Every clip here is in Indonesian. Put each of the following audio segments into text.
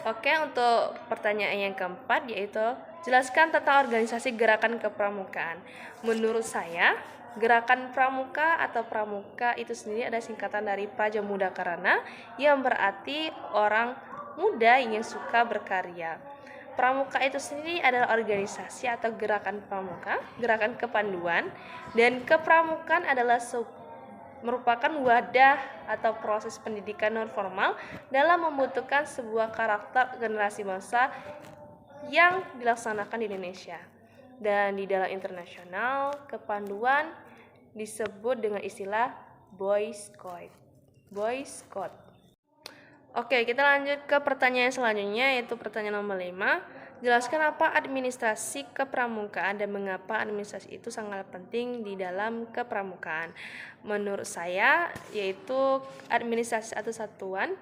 Oke, untuk pertanyaan yang keempat yaitu jelaskan tentang organisasi gerakan kepramukaan. Menurut saya, gerakan pramuka atau pramuka itu sendiri ada singkatan dari Praja Muda Karana yang berarti orang muda yang suka berkarya. Pramuka itu sendiri adalah organisasi atau gerakan pramuka, gerakan kepanduan, dan kepramukaan adalah merupakan wadah atau proses pendidikan non formal dalam membentukkan sebuah karakter generasi bangsa yang dilaksanakan di Indonesia. Dan di dalam internasional, kepanduan disebut dengan istilah Boy Scout. Boy Scout. Oke, kita lanjut ke pertanyaan selanjutnya, yaitu pertanyaan nomor 5. Jelaskan apa administrasi kepramukaan dan mengapa administrasi itu sangat penting di dalam kepramukaan. Menurut saya, yaitu administrasi satuan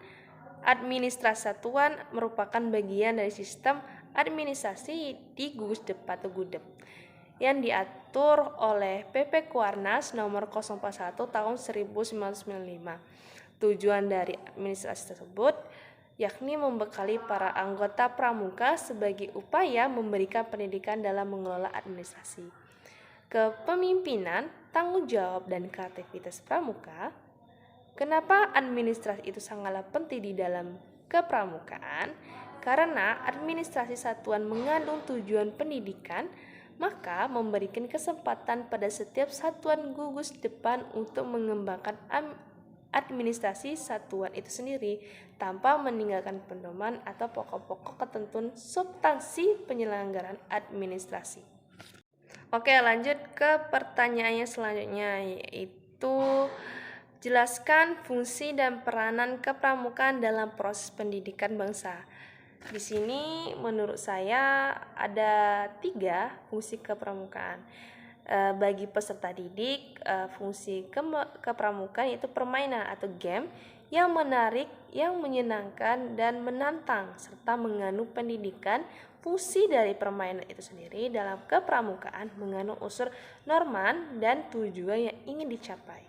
merupakan bagian dari sistem administrasi di gugus dep atau gudep yang diatur oleh PP Kuarnas nomor 041 tahun 1995. Tujuan dari administrasi tersebut yakni membekali para anggota pramuka sebagai upaya memberikan pendidikan dalam mengelola administrasi, kepemimpinan, tanggung jawab, dan kreativitas pramuka. Kenapa administrasi itu sangatlah penting di dalam kepramukaan? Karena administrasi satuan mengandung tujuan pendidikan, maka memberikan kesempatan pada setiap satuan gugus depan untuk mengembangkan administrasi satuan itu sendiri tanpa meninggalkan pedoman atau pokok-pokok ketentuan substansi penyelenggaraan administrasi. Oke, lanjut ke pertanyaannya selanjutnya, yaitu jelaskan fungsi dan peranan kepramukaan dalam proses pendidikan bangsa. Di sini menurut saya ada 3 fungsi kepramukaan. Bagi peserta didik, fungsi kepramukaan yaitu permainan atau game yang menarik, yang menyenangkan dan menantang serta mengandung pendidikan. Fungsi dari permainan itu sendiri dalam kepramukaan mengandung unsur norman dan tujuan yang ingin dicapai.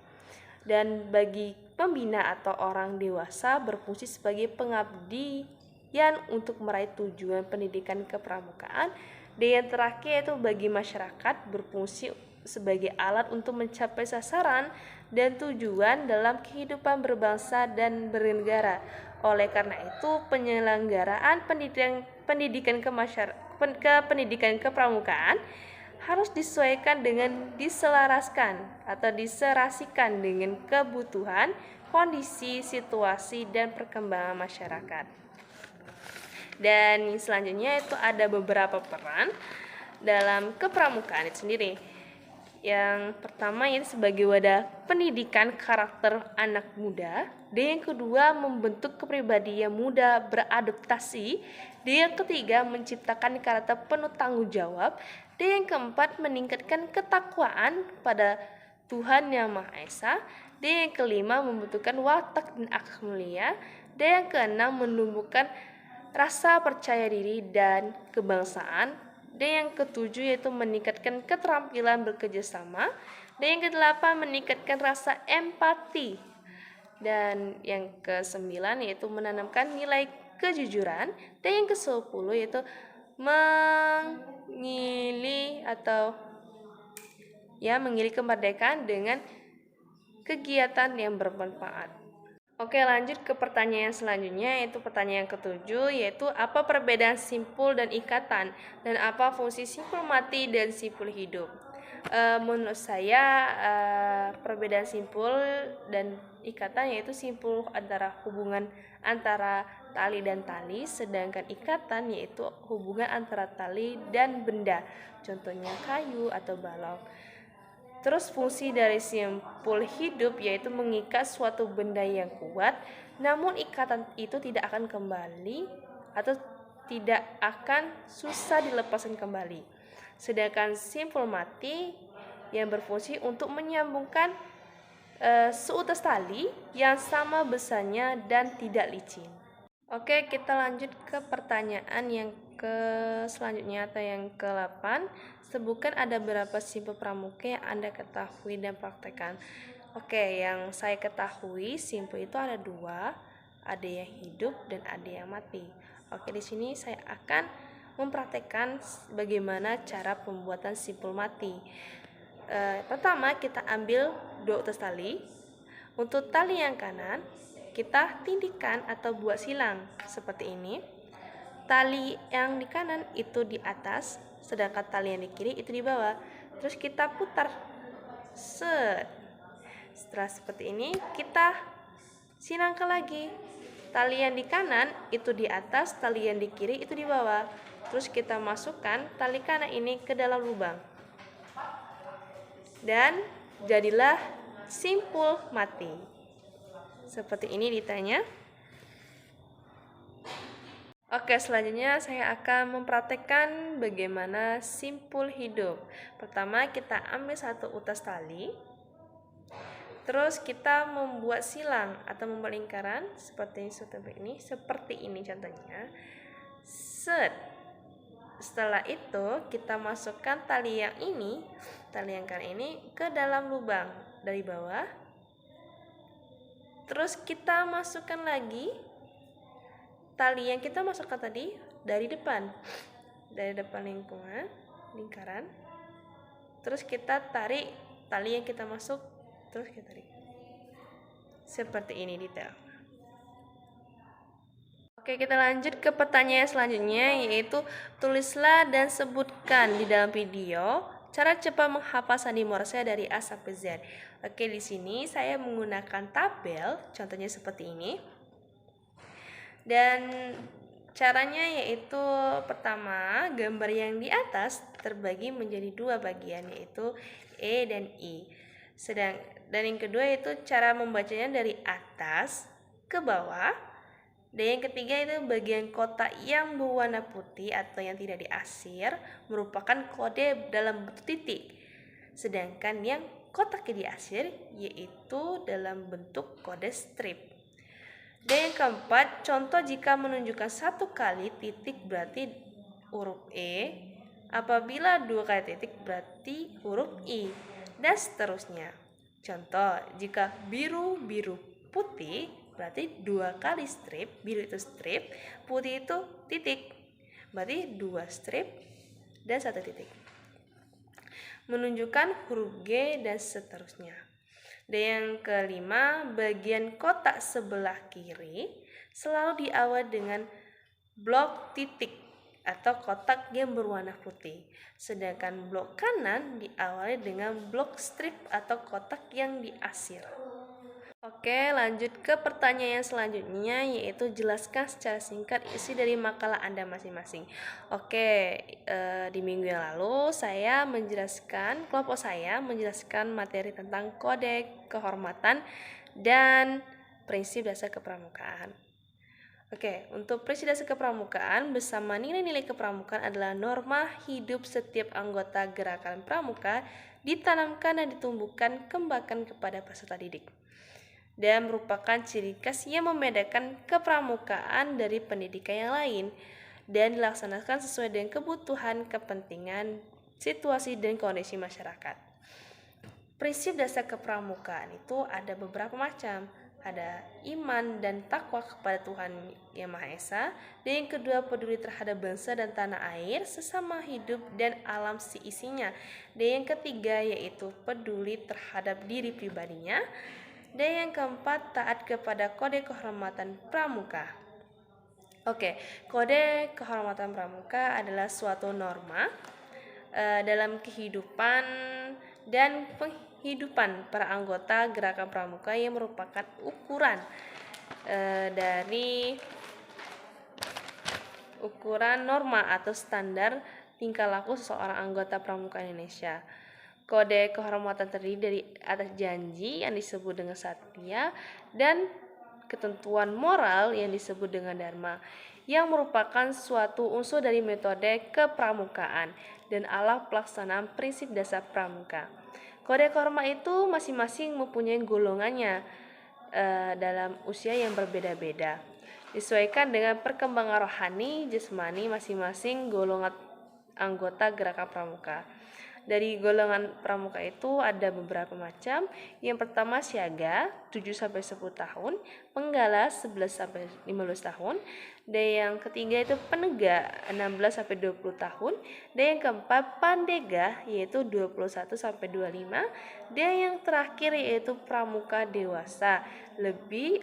Dan bagi pembina atau orang dewasa berfungsi sebagai pengabdian untuk meraih tujuan pendidikan kepramukaan. Dan yang terakhir yaitu bagi masyarakat berfungsi sebagai alat untuk mencapai sasaran dan tujuan dalam kehidupan berbangsa dan bernegara. Oleh karena itu, penyelenggaraan pendidikan kepramukaan harus disesuaikan dengan diselaraskan atau diserasikan dengan kebutuhan, kondisi, situasi, dan perkembangan masyarakat. Dan selanjutnya itu ada beberapa peran dalam kepramukaan itu sendiri. Yang pertama ini sebagai wadah pendidikan karakter anak muda. Dan yang kedua membentuk kepribadian muda beradaptasi. Dan yang ketiga menciptakan karakter penuh tanggung jawab. Dan yang keempat meningkatkan ketakwaan pada Tuhan Yang Maha Esa. Dan yang kelima membentukkan watak dan akhlak mulia. Dan yang keenam menumbuhkan rasa percaya diri dan kebangsaan. Dan yang ketujuh yaitu meningkatkan keterampilan bekerjasama. Dan yang kedelapan meningkatkan rasa empati. Dan yang kesembilan yaitu menanamkan nilai kejujuran. Dan yang ke-10 yaitu mengili kemerdekaan dengan kegiatan yang bermanfaat. Oke, lanjut ke pertanyaan selanjutnya, yaitu pertanyaan ke-7, yaitu apa perbedaan simpul dan ikatan, dan apa fungsi simpul mati dan simpul hidup. Menurut saya perbedaan simpul dan ikatan yaitu simpul antara hubungan antara tali dan tali, sedangkan ikatan yaitu hubungan antara tali dan benda, contohnya kayu atau balok. Terus fungsi dari simpul hidup yaitu mengikat suatu benda yang kuat, namun ikatan itu tidak akan kembali atau tidak akan susah dilepaskan kembali. Sedangkan simpul mati yang berfungsi untuk menyambungkan seutas tali yang sama besarnya dan tidak licin. Oke, kita lanjut ke pertanyaan yang selanjutnya atau yang ke-8. Sebutkan ada berapa simpul pramuka yang Anda ketahui dan praktekkan. Oke, yang saya ketahui simpul itu ada 2. ada yang hidup dan ada yang mati. Oke, di sini saya akan mempraktekkan bagaimana cara pembuatan simpul mati. Pertama, kita ambil 2 utas tali. Untuk tali yang kanan, kita tindihkan atau buat silang seperti ini. Tali yang di kanan itu di atas, sedangkan tali yang di kiri itu di bawah. Terus kita putar. Set. Setelah seperti ini, kita silangkan lagi. Tali yang di kanan itu di atas, tali yang di kiri itu di bawah. Terus kita masukkan tali kanan ini ke dalam lubang. Dan jadilah simpul mati. Seperti ini ditanya. Oke, selanjutnya saya akan mempraktekkan bagaimana simpul hidup. Pertama, kita ambil 1 utas tali. Terus kita membuat silang atau membuat lingkaran seperti ini contohnya. Set. Setelah itu kita masukkan tali yang kanan ini ke dalam lubang dari bawah. Terus kita masukkan lagi tali yang kita masukkan tadi dari depan lingkaran. Terus kita tarik tali yang kita masuk, terus kita tarik seperti ini detail. Oke, kita lanjut ke pertanyaan selanjutnya, yaitu tulislah dan sebutkan di dalam video cara cepat menghafal sandi Morse dari A sampai Z. Oke, di sini saya menggunakan tabel, contohnya seperti ini. Dan caranya yaitu pertama, gambar yang di atas terbagi menjadi 2 bagian, yaitu E dan I. Dan yang kedua itu cara membacanya dari atas ke bawah. Dan yang ketiga itu bagian kotak yang berwarna putih atau yang tidak diasir merupakan kode dalam bentuk titik. Sedangkan yang kotak yang diasir yaitu dalam bentuk kode strip. Dan yang keempat, contoh jika menunjukkan 1 kali titik berarti huruf E, apabila 2 kali titik berarti huruf I, dan seterusnya. Contoh, jika biru, biru, putih berarti 2 kali strip, biru itu strip, putih itu titik, berarti 2 strip dan 1 titik. Menunjukkan huruf G dan seterusnya. Dan yang kelima, bagian kotak sebelah kiri selalu diawali dengan blok titik atau kotak yang berwarna putih. Sedangkan blok kanan diawali dengan blok strip atau kotak yang diasir. Oke, lanjut ke pertanyaan selanjutnya, yaitu jelaskan secara singkat isi dari makalah Anda masing-masing. Oke, di minggu yang lalu kelompok saya menjelaskan materi tentang kode kehormatan dan prinsip dasar kepramukaan. Oke, untuk prinsip dasar kepramukaan bersama nilai-nilai kepramukaan adalah norma hidup setiap anggota gerakan pramuka ditanamkan dan ditumbuhkan kembangkan kepada peserta didik, dan merupakan ciri khas yang membedakan kepramukaan dari pendidikan yang lain dan dilaksanakan sesuai dengan kebutuhan, kepentingan, situasi, dan kondisi masyarakat. Prinsip dasar kepramukaan itu ada beberapa macam. Ada iman dan takwa kepada Tuhan Yang Maha Esa, dan yang kedua peduli terhadap bangsa dan tanah air, sesama hidup dan alam seisinya, dan yang ketiga yaitu peduli terhadap diri pribadinya, dan yang keempat taat kepada kode kehormatan pramuka. Oke, kode kehormatan pramuka adalah suatu norma dalam kehidupan dan penghidupan para anggota gerakan pramuka yang merupakan ukuran dari ukuran norma atau standar tingkah laku seseorang anggota pramuka Indonesia. Kode kehormatan terdiri dari atas janji yang disebut dengan satya dan ketentuan moral yang disebut dengan dharma, yang merupakan suatu unsur dari metode kepramukaan dan alat pelaksanaan prinsip dasar pramuka. Kode kehormatan itu masing-masing mempunyai golongannya dalam usia yang berbeda-beda, disesuaikan dengan perkembangan rohani jasmani masing-masing golongan anggota gerakan pramuka. Dari golongan pramuka itu ada beberapa macam. Yang pertama siaga 7-10 tahun, penggala 11-15 tahun, dan yang ketiga itu penegak 16-20 tahun, dan yang keempat pandega yaitu 21-25, dan yang terakhir yaitu pramuka dewasa,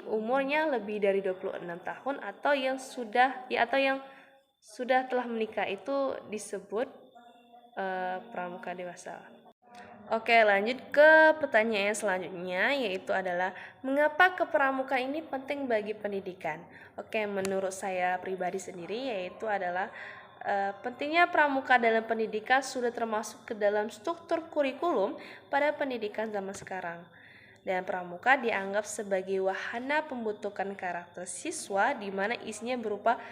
umurnya lebih dari 26 tahun atau yang sudah telah menikah itu disebut pramuka dewasa. Oke, lanjut ke pertanyaan selanjutnya, yaitu adalah mengapa kepramuka ini penting bagi pendidikan? Oke, menurut saya pribadi sendiri yaitu adalah pentingnya pramuka dalam pendidikan sudah termasuk ke dalam struktur kurikulum pada pendidikan zaman sekarang. Dan pramuka dianggap sebagai wahana pembentukan karakter siswa di mana isinya berupa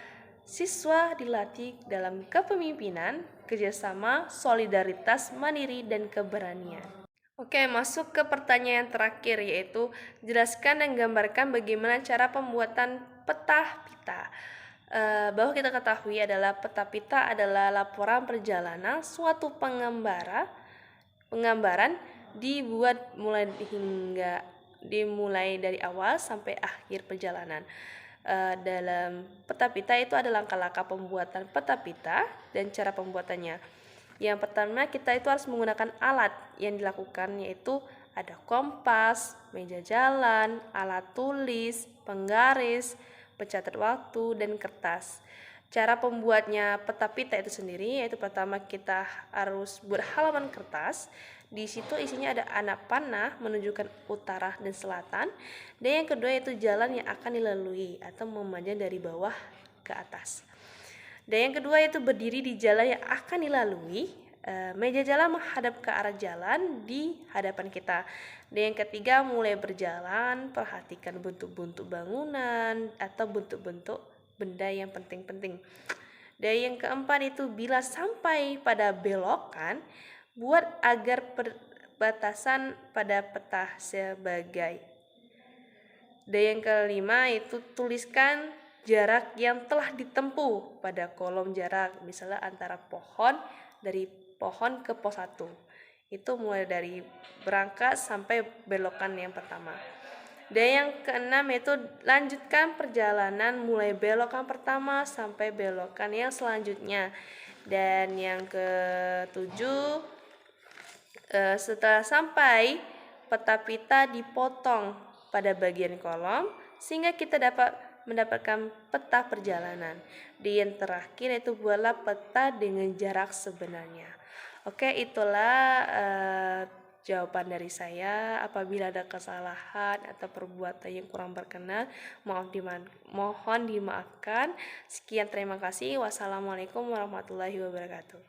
siswa dilatih dalam kepemimpinan, kerjasama, solidaritas, mandiri, dan keberanian. Oke, masuk ke pertanyaan terakhir, yaitu jelaskan dan gambarkan bagaimana cara pembuatan peta pita. Bahwa kita ketahui adalah peta pita adalah laporan perjalanan suatu penggambaran dimulai dari awal sampai akhir perjalanan. Dalam peta pita itu ada langkah-langkah pembuatan peta pita dan cara pembuatannya. Yang pertama, kita itu harus menggunakan alat yang dilakukan, yaitu ada kompas, meja jalan, alat tulis, penggaris, pencatat waktu, dan kertas. Cara pembuatnya peta pita itu sendiri yaitu pertama kita harus buat halaman kertas. Di situ isinya ada anak panah menunjukkan utara dan selatan. Dan yang kedua itu jalan yang akan dilalui atau memanjang dari bawah ke atas. Dan yang kedua itu berdiri di jalan yang akan dilalui. Meja jalan menghadap ke arah jalan di hadapan kita. Dan yang ketiga mulai berjalan, perhatikan bentuk-bentuk bangunan atau bentuk-bentuk benda yang penting-penting. Dan yang keempat itu bila sampai pada belokan, buat agar perbatasan pada peta sebagai. Dan yang kelima itu tuliskan jarak yang telah ditempuh pada kolom jarak, misalnya antara dari pohon ke pos 1. Itu mulai dari berangkat sampai belokan yang pertama. Dan yang keenam itu lanjutkan perjalanan mulai belokan pertama sampai belokan yang selanjutnya. Dan yang ketujuh, setelah sampai peta pita dipotong pada bagian kolom sehingga kita dapat mendapatkan peta perjalanan. Dan yang terakhir itu buatlah peta dengan jarak sebenarnya. Oke, itulah jawaban dari saya. Apabila ada kesalahan atau perbuatan yang kurang berkenan, mohon dimaafkan. Sekian, terima kasih. Wassalamualaikum warahmatullahi wabarakatuh.